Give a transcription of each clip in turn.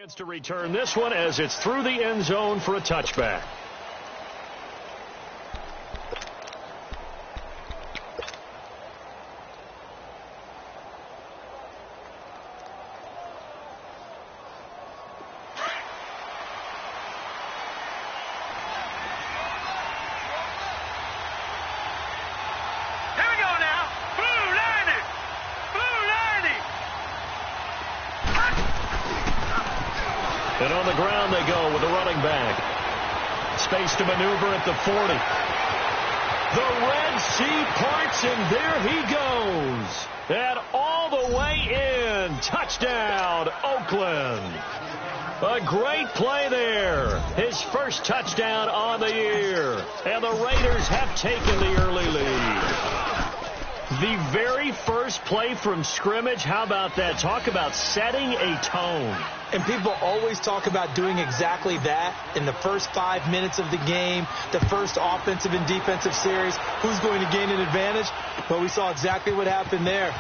Chance to return this one as it's through the end zone for a touchback. And on the ground they go with the running back. Space to maneuver at the 40. The Red Sea parts, and there he goes. And all the way in. Touchdown, Oakland. A great play there. His first touchdown on the year. And the Raiders have taken the early lead. The very first play from scrimmage, how about that? Talk about setting a tone. And people always talk about doing exactly that in the first 5 minutes of the game, the first offensive and defensive series. Who's going to gain an advantage? Well, we saw exactly what happened there.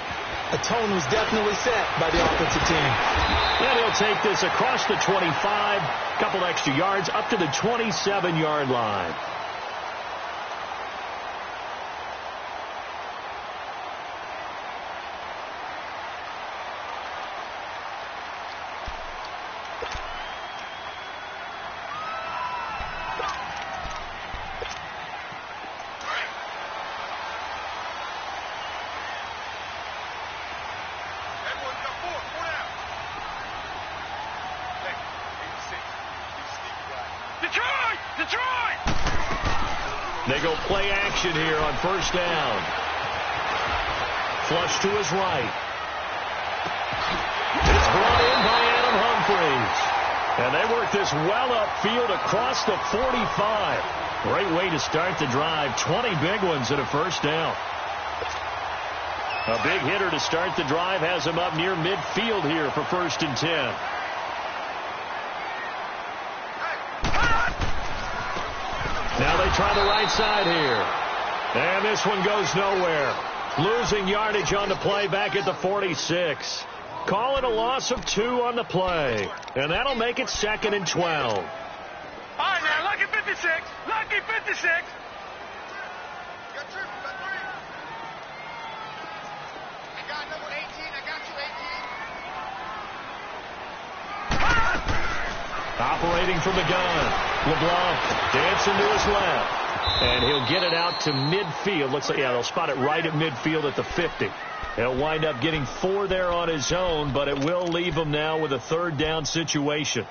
A tone was definitely set by the offensive team. And he'll take this across the 25, a couple extra yards, up to the 27-yard line. They go play action here on first down. Flush to his right. It's brought in by Adam Humphries. And they work this well upfield across the 45. Great way to start the drive. 20 big ones at a first down. A big hitter to start the drive has him up near midfield here for 1st and 10. Now they try the right side here. And this one goes nowhere. Losing yardage on the play back at the 46. Call it a loss of 2 on the play. And that'll make it 2nd and 12. All right, now, lucky 56. Lucky 56. Got 3. I got number 18. I got you, 18. Operating from the gun. LeBlanc dancing to his left. And he'll get it out to midfield. Looks like, yeah, they'll spot it right at midfield at the 50. He'll wind up getting 4 there on his own, but it will leave him now with a 3rd down situation.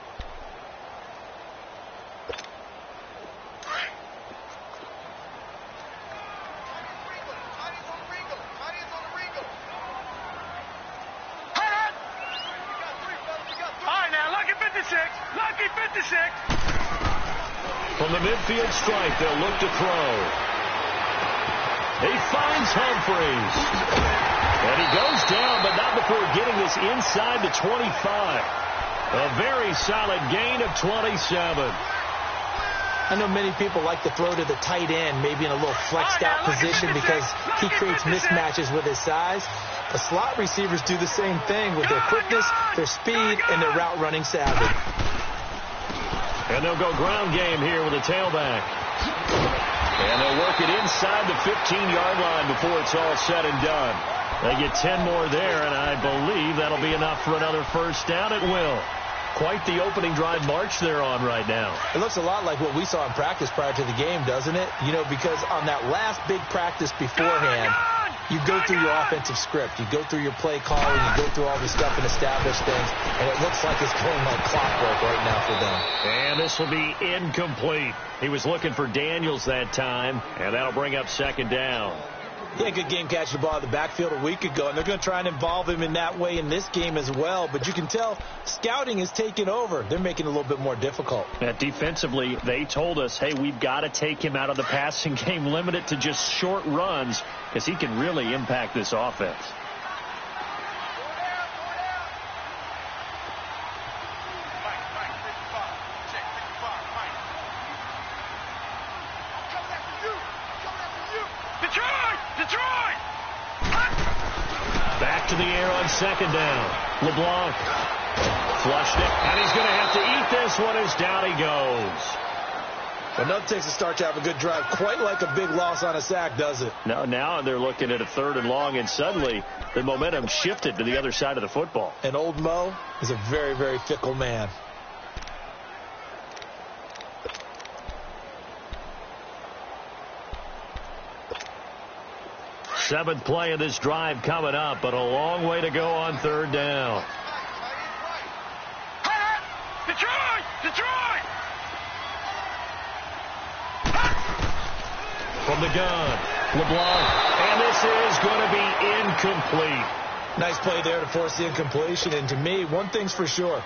From the midfield stripe, they'll look to throw. He finds Humphries. And he goes down, but not before getting this inside the 25. A very solid gain of 27. I know many people like to throw to the tight end, maybe in a little flexed out position because he creates mismatches with his size. The slot receivers do the same thing with their quickness, their speed, and their route running savvy. And they'll go ground game here with a tailback. And they'll work it inside the 15-yard line before it's all said and done. They get 10 more there, and I believe that'll be enough for another first down. It will. Quite the opening drive march they're on right now. It looks a lot like what we saw in practice prior to the game, doesn't it? You know, because on that last big practice beforehand, you go through your offensive script. You go through your play calling. You go through all the stuff and establish things. And it looks like it's going like clockwork right now for them. And this will be incomplete. He was looking for Daniels that time, and that'll bring up 2nd down. He had a good game catching the ball in the backfield a week ago, and they're going to try and involve him in that way in this game as well. But you can tell scouting is taking over. They're making it a little bit more difficult. Defensively, they told us, hey, we've got to take him out of the passing game, limit it to just short runs, because he can really impact this offense. Back to the air on 2nd down. LeBlanc Flushed it, and he's going to have to eat this one as down he goes. Well, nothing takes a start to have a good drive. Quite like a big loss on a sack, does it? No, now they're looking at a 3rd and long, and suddenly the momentum shifted to the other side of the football. And old Mo is a very, very fickle man. Seventh play of this drive coming up, but a long way to go on 3rd down. Detroit! Detroit! From the gun, LeBlanc, and this is going to be incomplete. Nice play there to force the incompletion, and to me, one thing's for sure.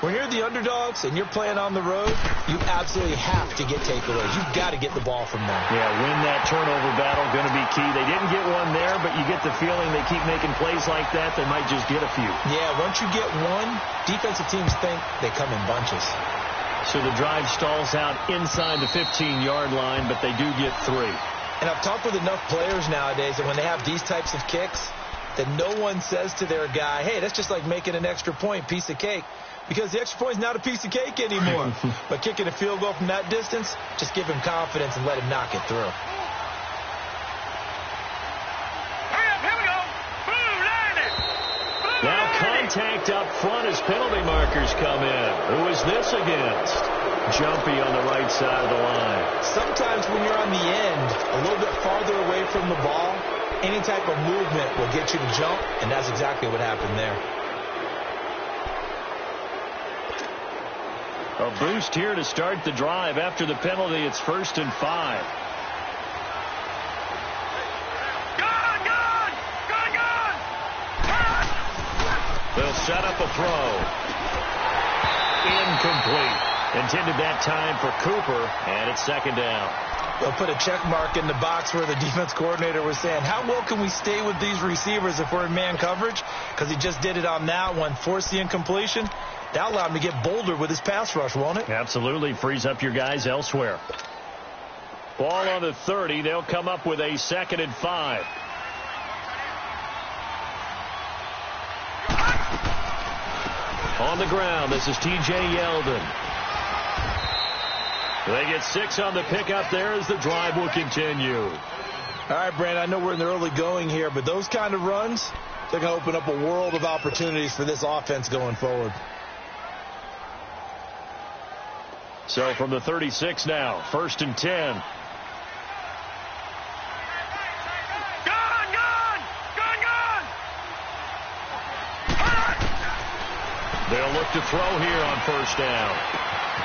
When you're the underdogs and you're playing on the road, you absolutely have to get takeaways. You've got to get the ball from them. Yeah, win that turnover battle, going to be key. They didn't get one there, but you get the feeling they keep making plays like that, they might just get a few. Yeah, once you get one, defensive teams think they come in bunches. So the drive stalls out inside the 15-yard line, but they do get 3. And I've talked with enough players nowadays that when they have these types of kicks, that no one says to their guy, hey, that's just like making an extra point, piece of cake. Because the extra point is not a piece of cake anymore. But kicking a field goal from that distance, just give him confidence and let him knock it through. Hurry up, here we go. Blue line it. Blue Now line it. contact up front as penalty markers come in. Who is this against? Jumpy on the right side of the line. Sometimes when you're on the end, a little bit farther away from the ball, any type of movement will get you to jump, and that's exactly what happened there. A boost here to start the drive. After the penalty, it's 1st and 5. Gun! They'll set up a throw. Incomplete. Intended that time for Cooper, and it's 2nd down. They'll put a check mark in the box where the defense coordinator was saying, how well can we stay with these receivers if we're in man coverage? Because he just did it on that one, forced the incompletion. That allowed him to get bolder with his pass rush, won't it? Absolutely. Frees up your guys elsewhere. Ball on the 30. They'll come up with a 2nd and 5. On the ground, this is T.J. Yeldon. They get 6 on the pickup there as the drive will continue. All right, Brandon, I know we're in the early going here, but those kind of runs, they're going to open up a world of opportunities for this offense going forward. So from the 36 now, 1st and 10. They'll look to throw here on 1st down.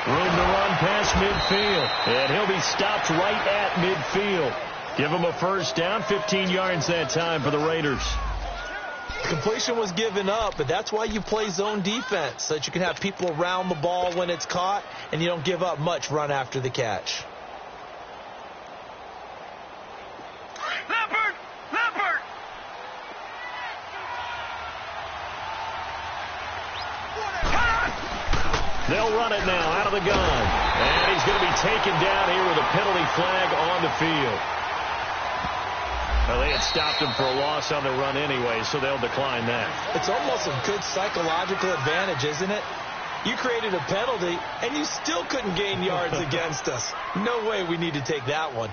Room to run past midfield. And he'll be stopped right at midfield. Give him a 1st down, 15 yards that time for the Raiders. Completion was given up, but that's why you play zone defense, so that you can have people around the ball when it's caught, and you don't give up much run after the catch. Leopard! Leopard! They'll run it now out of the gun. And he's going to be taken down here with a penalty flag on the field. Well, they had stopped him for a loss on the run anyway, so they'll decline that. It's almost a good psychological advantage, isn't it? You created a penalty, and you still couldn't gain yards against us. No way we need to take that one.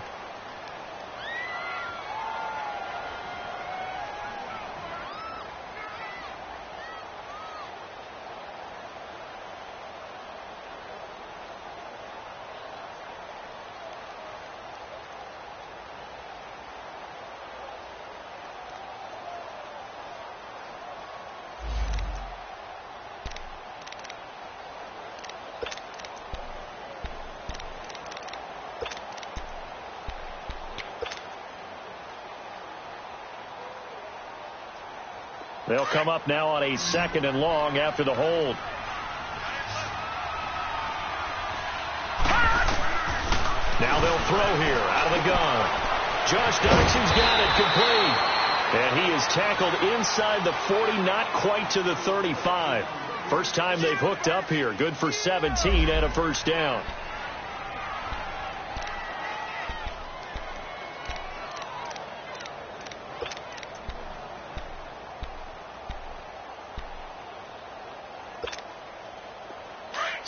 They'll come up now on a 2nd and long after the hold. Now they'll throw here out of the gun. Josh Doxson's got it complete. And he is tackled inside the 40, not quite to the 35. First time they've hooked up here. Good for 17 and a 1st down.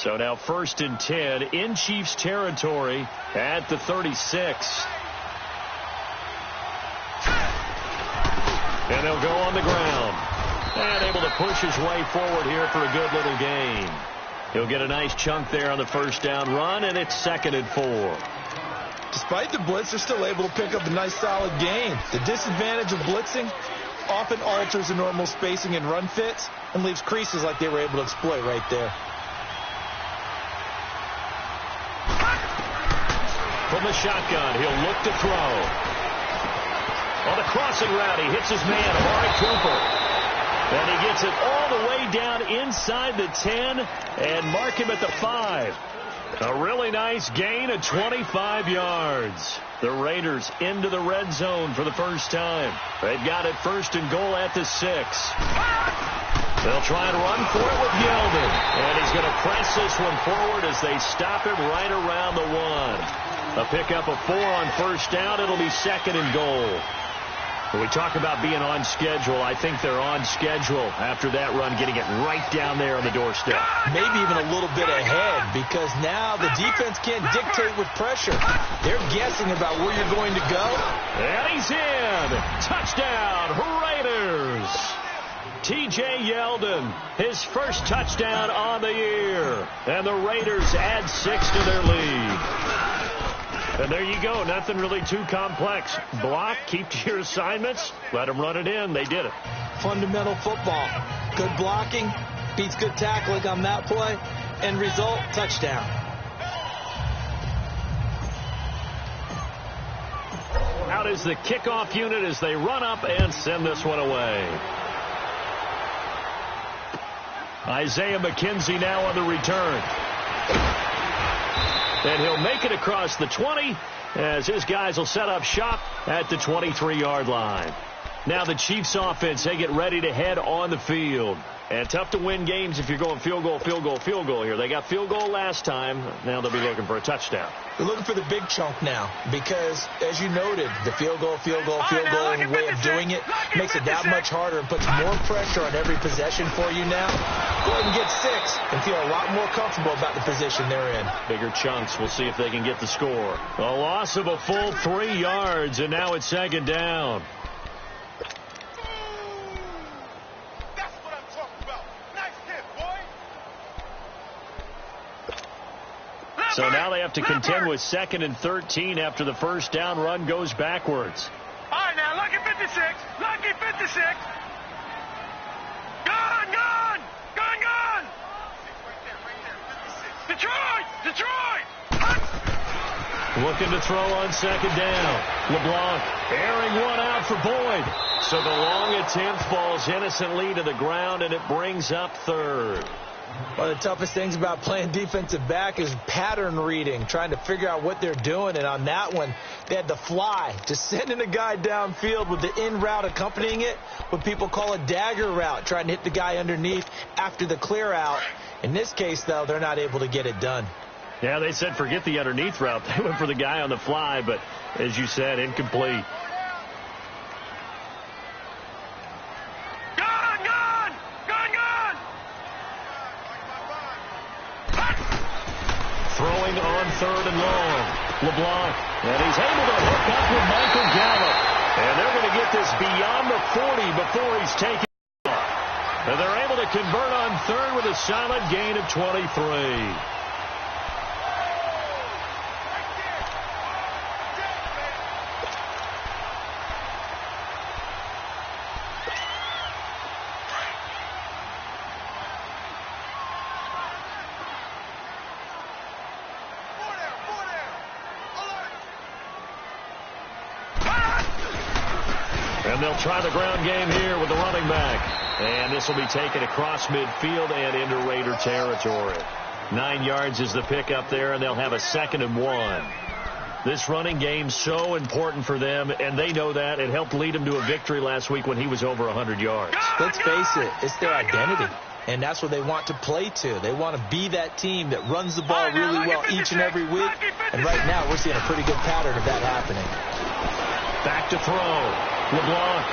So now 1st and 10 in Chiefs territory at the 36. And they'll go on the ground. And able to push his way forward here for a good little gain. He'll get a nice chunk there on the first down run, and it's 2nd and 4. Despite the blitz, they're still able to pick up a nice solid gain. The disadvantage of blitzing often alters the normal spacing and run fits and leaves creases like they were able to exploit right there. From the shotgun, he'll look to throw. On the crossing route, he hits his man, Amari Cooper. And he gets it all the way down inside the 10 and mark him at the 5. A really nice gain of 25 yards. The Raiders into the red zone for the first time. They've got it 1st and goal at the 6. They'll try and run for it with Yeldon. And he's going to press this one forward as they stop him right around the 1. A pickup of 4 on first down. It'll be 2nd and goal. When we talk about being on schedule, I think they're on schedule after that run, getting it right down there on the doorstep. Maybe even a little bit ahead, because now the defense can't dictate with pressure. They're guessing about where you're going to go. And he's in. Touchdown, Raiders. T.J. Yeldon, his first touchdown on the year. And the Raiders add 6 to their lead. And there you go. Nothing really too complex. Block, keep to your assignments, let them run it in. They did it. Fundamental football. Good blocking beats good tackling on that play. End result, touchdown. Out is the kickoff unit as they run up and send this one away. Isaiah McKenzie now on the return. And he'll make it across the 20 as his guys will set up shop at the 23-yard line. Now the Chiefs offense, they get ready to head on the field. And tough to win games if you're going field goal, field goal, field goal here. They got field goal last time. Now they'll be looking for a touchdown. They're looking for the big chunk now because, as you noted, the field goal way of doing it makes it that much harder and puts more pressure on every possession for you now. Go ahead and get 6 and feel a lot more comfortable about the position they're in. Bigger chunks. We'll see if they can get the score. A loss of a full 3 yards, and now it's 2nd down. So now they have to contend with 2nd and 13 after the first down run goes backwards. All right, now, lucky 56. Lucky 56. Gone, gone. Gone, gone. Detroit. Detroit. Looking to throw on 2nd down. LeBlanc airing one out for Boyd. So the long attempt falls innocently to the ground, and it brings up 3rd. One of the toughest things about playing defensive back is pattern reading, trying to figure out what they're doing. And on that one, they had to fly, just sending a guy downfield with the in route accompanying it, what people call a dagger route, trying to hit the guy underneath after the clear out. In this case, though, they're not able to get it done. Yeah, they said forget the underneath route. They went for the guy on the fly, but as you said, incomplete. Throwing on 3rd and long. LeBlanc. And he's able to hook up with Michael Gallup. And they're going to get this beyond the 40 before he's taken off. And they're able to convert on 3rd with a solid gain of 23. And they'll try the ground game here with the running back. And this will be taken across midfield and into Raider territory. 9 yards is the pickup there, and they'll have a 2nd and 1. This running game so important for them, and they know that. It helped lead them to a victory last week when he was over 100 yards. Let's face it, it's their identity. And that's what they want to play to. They want to be that team that runs the ball really well each and every week. And right now, we're seeing a pretty good pattern of that happening. Back to throw. LeBlanc.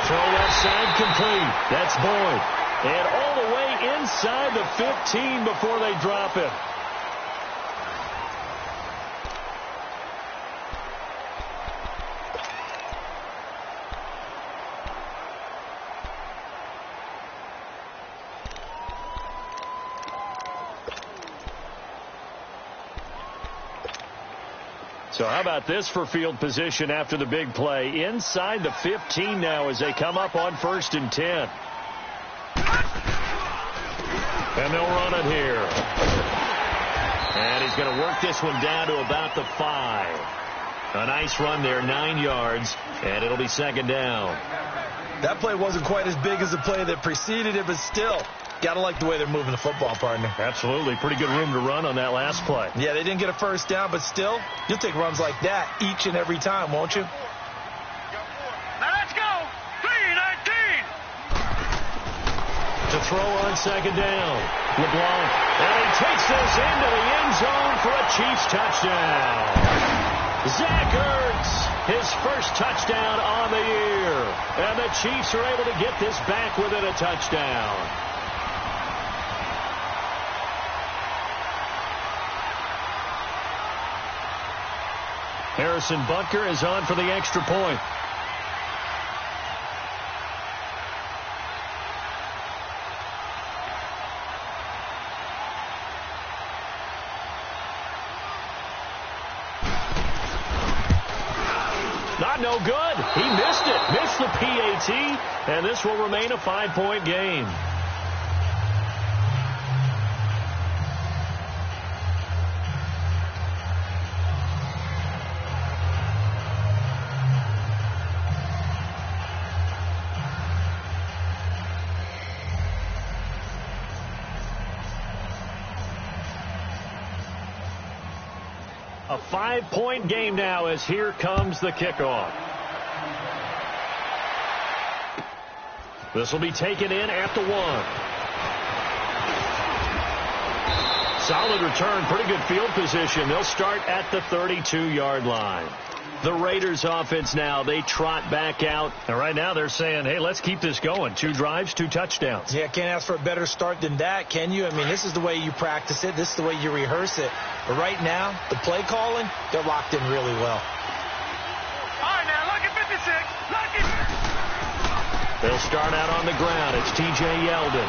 Throw left side complete. That's Boyd. And all the way inside the 15 before they drop it. So how about this for field position after the big play? Inside the 15 now as they come up on 1st and 10. And they'll run it here. And he's going to work this one down to about the 5. A nice run there, 9 yards, and it'll be 2nd down. That play wasn't quite as big as the play that preceded it, but still, got to like the way they're moving the football, partner. Absolutely. Pretty good room to run on that last play. Yeah, they didn't get a 1st down, but still, you'll take runs like that each and every time, won't you? Now let's go. 3-19. To throw on 2nd down. LeBlanc. And he takes this into the end zone for a Chiefs touchdown. Zach Ertz, his first touchdown on the year. And the Chiefs are able to get this back within a touchdown. Harrison Butker is on for the extra point. Not no good. He missed it. Missed the PAT. And this will remain a 5-point game. A 5-point game now as here comes the kickoff. This will be taken in at the 1. Solid return, pretty good field position. They'll start at the 32-yard line. The Raiders offense now, they trot back out. And right now they're saying, hey, let's keep this going. 2 drives, 2 touchdowns. Yeah, can't ask for a better start than that, can you? I mean, this is the way you practice it. This is the way you rehearse it. But right now, the play calling, they're locked in really well. All right, now, lucky 56. Lucky. They'll start out on the ground. It's T.J. Yeldon.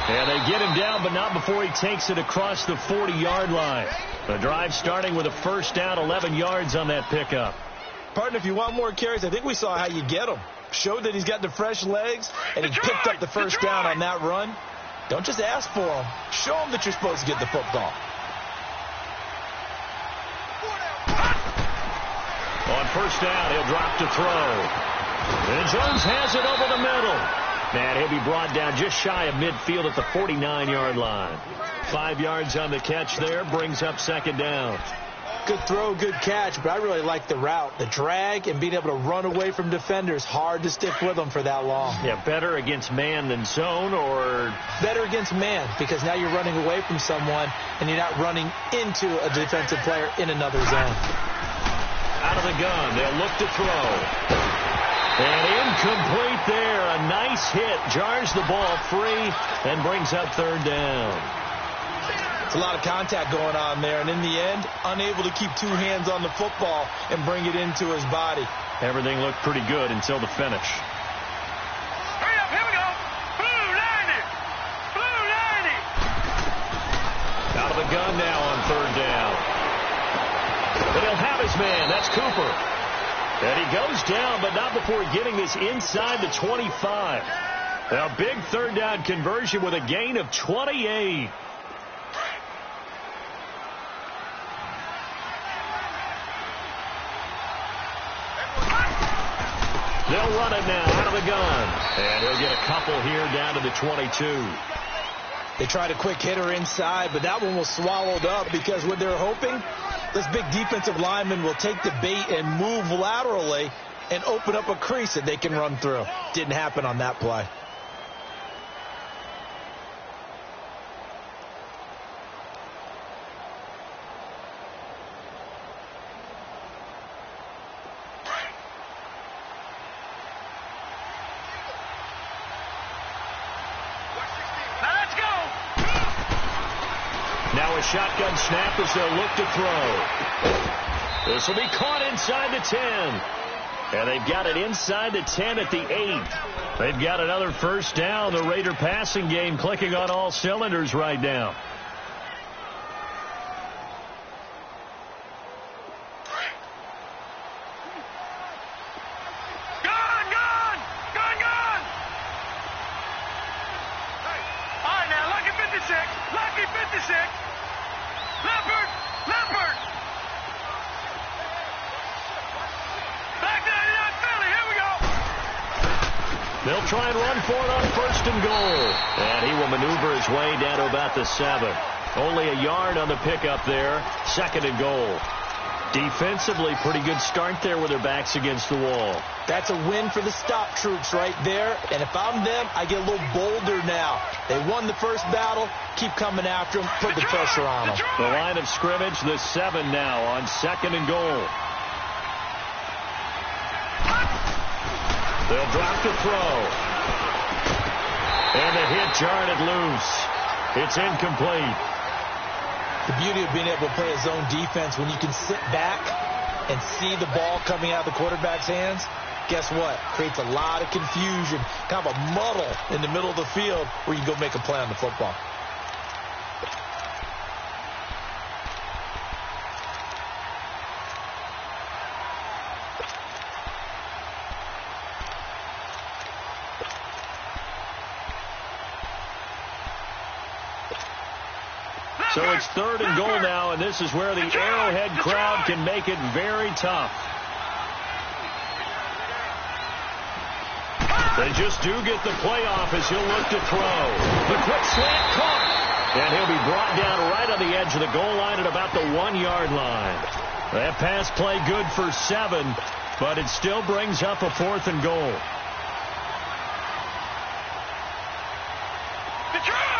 And they get him down, but not before he takes it across the 40-yard line. The drive starting with a 1st down, 11 yards on that pickup. Partner, if you want more carries, I think we saw how you get them. Showed that he's got the fresh legs, and he picked up the 1st down on that run. Don't just ask for them. Show them that you're supposed to get the football. On 1st down, he'll drop to throw. And Jones has it over the middle. And he'll be brought down just shy of midfield at the 49-yard line. 5 yards on the catch there, brings up 2nd down. Good throw, good catch, but I really like the route. The drag and being able to run away from defenders. Hard to stick with them for that long. Yeah, better against man than zone, or? Better against man, because now you're running away from someone and you're not running into a defensive player in another zone. Out of the gun, they'll look to throw. And incomplete there. A nice hit. Jars the ball free and brings up 3rd down. It's a lot of contact going on there, and in the end, unable to keep 2 hands on the football and bring it into his body. Everything looked pretty good until the finish. Hurry up, here we go. Blue 90. Blue 90. Out of the gun now on 3rd down. But he'll have his man. That's Cooper. And he goes down, but not before getting this inside the 25. A big 3rd down conversion with a gain of 28. They'll run it now out of the gun. And he'll get a couple here down to the 22. They tried a quick hitter inside, but that one was swallowed up because what they're hoping, this big defensive lineman will take the bait and move laterally and open up a crease that they can run through. Didn't happen on that play. shotgun snap as they'll look to throw. This will be caught inside the 10. And they've got it inside the 10 at the 8. They've got another first down. The Raider passing game clicking on all cylinders right now. Lucky 56. Leopard. Back to the Philly. Here we go. They'll try and run for it on first and goal. And he will maneuver his way down to about the 7. Only a yard on the pickup there. Second and goal. Defensively, pretty good start there with their backs against the wall. That's a win for the stop troops right there. And if I'm them, I get a little bolder now. They won the first battle. Keep coming after them. Put the pressure on them. The line of scrimmage, the 7 now on second and goal. They'll drop to throw. And the hit jarred it loose. It's incomplete. The beauty of being able to play a zone defense when you can sit back and see the ball coming out of the quarterback's hands, guess what? Creates a lot of confusion, kind of a muddle in the middle of the field where you can go make a play on the football. So it's third and goal now, and this is where the Arrowhead crowd can make it very tough. They just do get the playoff as he'll look to throw. The quick slant caught. And he'll be brought down right on the edge of the goal line at about the 1-yard line. That pass play good for 7, but it still brings up a fourth and goal. Detroit!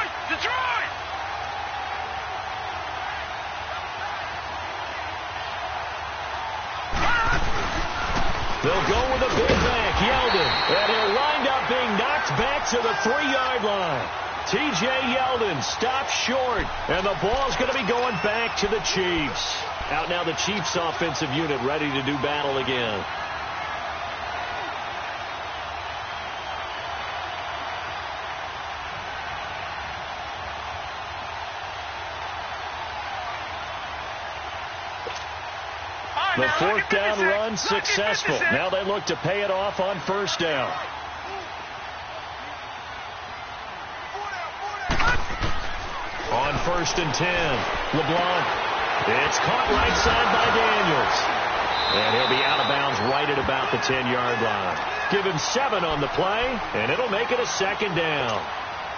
They'll go with a big back, Yeldon, and he'll wind up being knocked back to the 3-yard line. T.J. Yeldon stops short, and the ball's going to be going back to the Chiefs. Out now the Chiefs offensive unit ready to do battle again. The fourth down run successful. Now they look to pay it off on first down. On first and 10, LeBlanc. It's caught right side by Daniels. And he'll be out of bounds right at about the 10-yard line. Give him 7 on the play, and it'll make it a second down.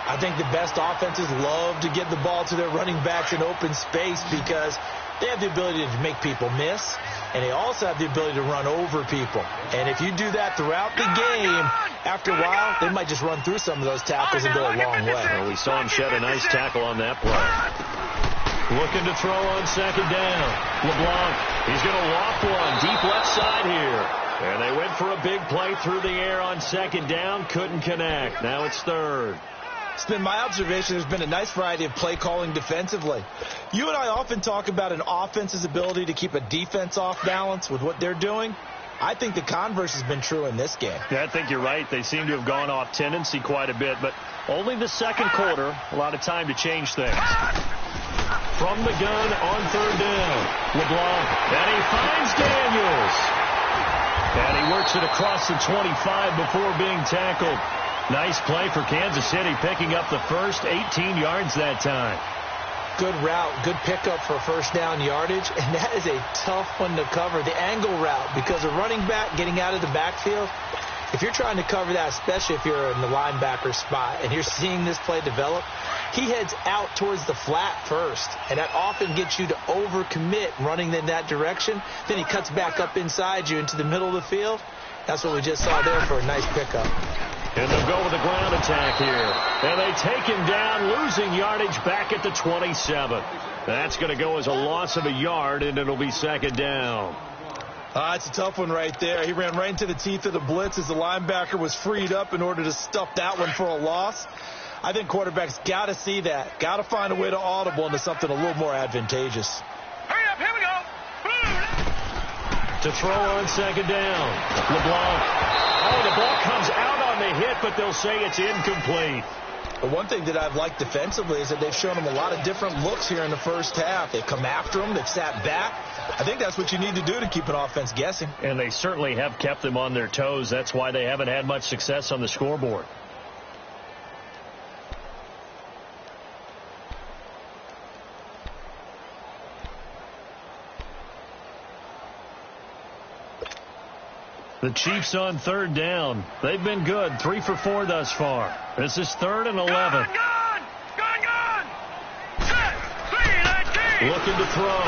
I think the best offenses love to get the ball to their running backs in open space because they have the ability to make people miss, and they also have the ability to run over people. And if you do that throughout the game, after a while, they might just run through some of those tackles and go a long way. Well, we saw him shed a nice tackle on that play. Looking to throw on second down. LeBlanc, he's going to loft one deep left side here. And they went for a big play through the air on second down. Couldn't connect. Now it's third. It's been my observation there's been a nice variety of play calling defensively. You and I often talk about an offense's ability to keep a defense off balance with what they're doing. I think the converse has been true in this game. Yeah, I think you're right. They seem to have gone off tendency quite a bit, but only the second quarter, a lot of time to change things. From the gun on third down, LeBlanc, and he finds Daniels. And he works it across the 25 before being tackled. Nice play for Kansas City, picking up the first 18 yards that time. Good route, good pickup for first down yardage, and that is a tough one to cover, the angle route, because a running back getting out of the backfield, if you're trying to cover that, especially if you're in the linebacker spot and you're seeing this play develop, he heads out towards the flat first, and that often gets you to overcommit running in that direction. Then he cuts back up inside you into the middle of the field. That's what we just saw there for a nice pickup. And they'll go with a ground attack here. And they take him down, losing yardage back at the 27. That's going to go as a loss of a yard, and it'll be second down. It's a tough one right there. He ran right into the teeth of the blitz as the linebacker was freed up in order to stuff that one for a loss. I think quarterbacks got to see that. Got to find a way to audible into something a little more advantageous. Hurry up, here we go. To throw on second down. LeBlanc. Oh, the ball comes out on the hit, but they'll say it's incomplete. The one thing that I've liked defensively is that they've shown them a lot of different looks here in the first half. They've come after them. They've sat back. I think that's what you need to do to keep an offense guessing. And they certainly have kept them on their toes. That's why they haven't had much success on the scoreboard. The Chiefs on third down. They've been good. 3 for 4 thus far. This is 3rd and 11. Gone! Set! 3-19! Looking to throw.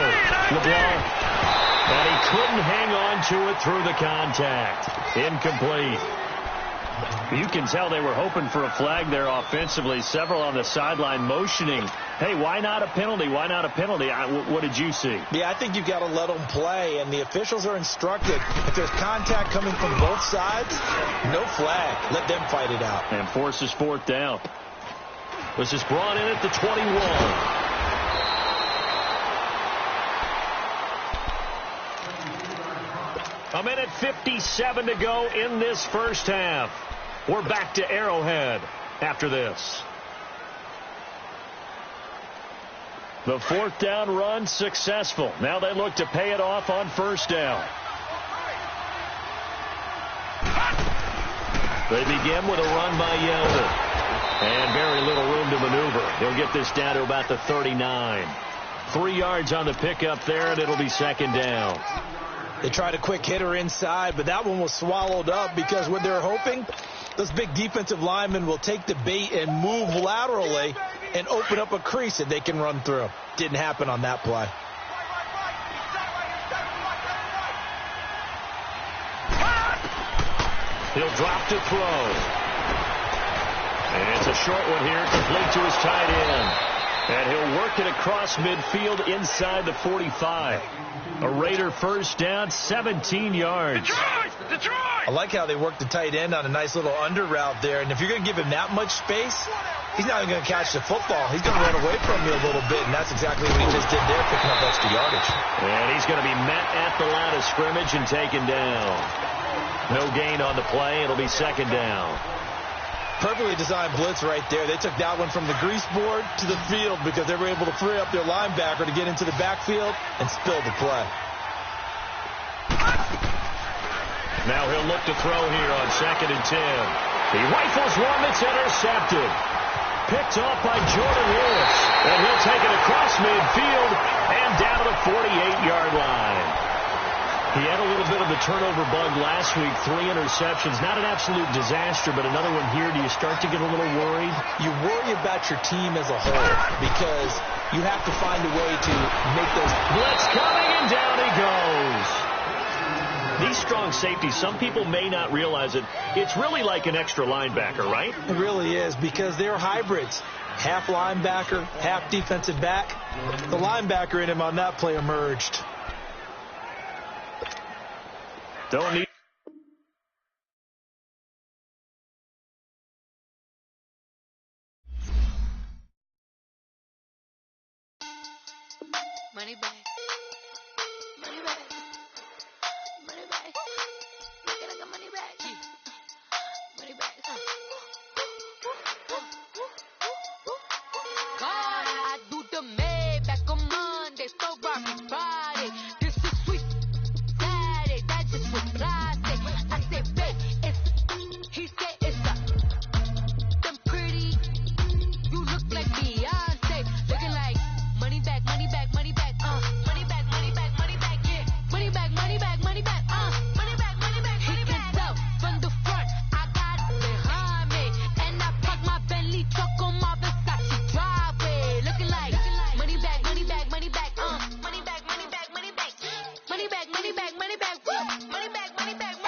LeBlanc. And he couldn't hang on to it through the contact. Incomplete. You can tell they were hoping for a flag there offensively. Several on the sideline motioning. Hey, why not a penalty? Why not a penalty? What did you see? Yeah, I think you've got to let them play, and the officials are instructed. If there's contact coming from both sides, no flag. Let them fight it out. And forces 4th down. This is brought in at the 21. A minute 57 to go in this first half. We're back to Arrowhead after this. The 4th down run successful. Now they look to pay it off on 1st down. They begin with a run by Yeldon. And very little room to maneuver. He'll get this down to about the 39. 3 yards on the pickup there, and it'll be 2nd down. They tried a quick hitter inside, but that one was swallowed up because what they're hoping, those big defensive linemen will take the bait and move laterally and open up a crease that they can run through. Didn't happen on that play. He'll drop to throw. And it's a short one here, complete to his tight end. And he'll work it across midfield inside the 45. A Raider 1st down, 17 yards. Detroit! I like how they worked the tight end on a nice little under route there. And if you're going to give him that much space, he's not even going to catch the football. He's going to run away from you a little bit, and that's exactly what he just did there, picking up extra yardage. And he's going to be met at the line of scrimmage and taken down. No gain on the play. It'll be 2nd down. Perfectly designed blitz right there. They took that one from the grease board to the field because they were able to free up their linebacker to get into the backfield and spill the play. Now he'll look to throw here on 2nd and 10. He rifles one that's intercepted. Picked off by Jordan Lewis. And he'll take it across midfield and down to the 48-yard line. He had a little bit of the turnover bug last week. 3 interceptions. Not an absolute disaster, but another one here. Do you start to get a little worried? You worry about your team as a whole because you have to find a way to make those. Blitz coming, and down he goes. These strong safeties, some people may not realize it. It's really like an extra linebacker, right? It really is because they're hybrids. Half linebacker, half defensive back. The linebacker in him on that play emerged. Don't need. Money back. Money back. Money back. Look at the money back. Yeah. Money back. God, I do the Maybach on Monday, so rocky Friday. This is sweet Saturday. That just was Friday. I said, babe, it's. He said it's a. Them pretty. You look like Beyonce. Looking like money back, money back, money back, money back, money back, money back, yeah. Money back, money back, money back, money back, money back, money back. He can tell from the front, I got it behind me. And I parked my Bentley truck on my Versace driveway. Looking like money back, money back, money back, money back, money back, money back. Money back, money back, money back, money back, money back, money back.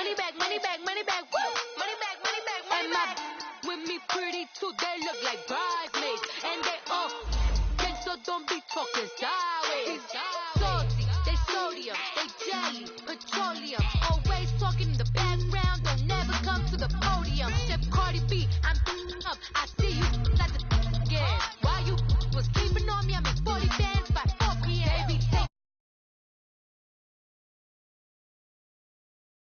money back, money back, money back, woo! Money back, money back, money back. With me pretty too, they look like bridesmaids. And they all think so, don't be talking sideways.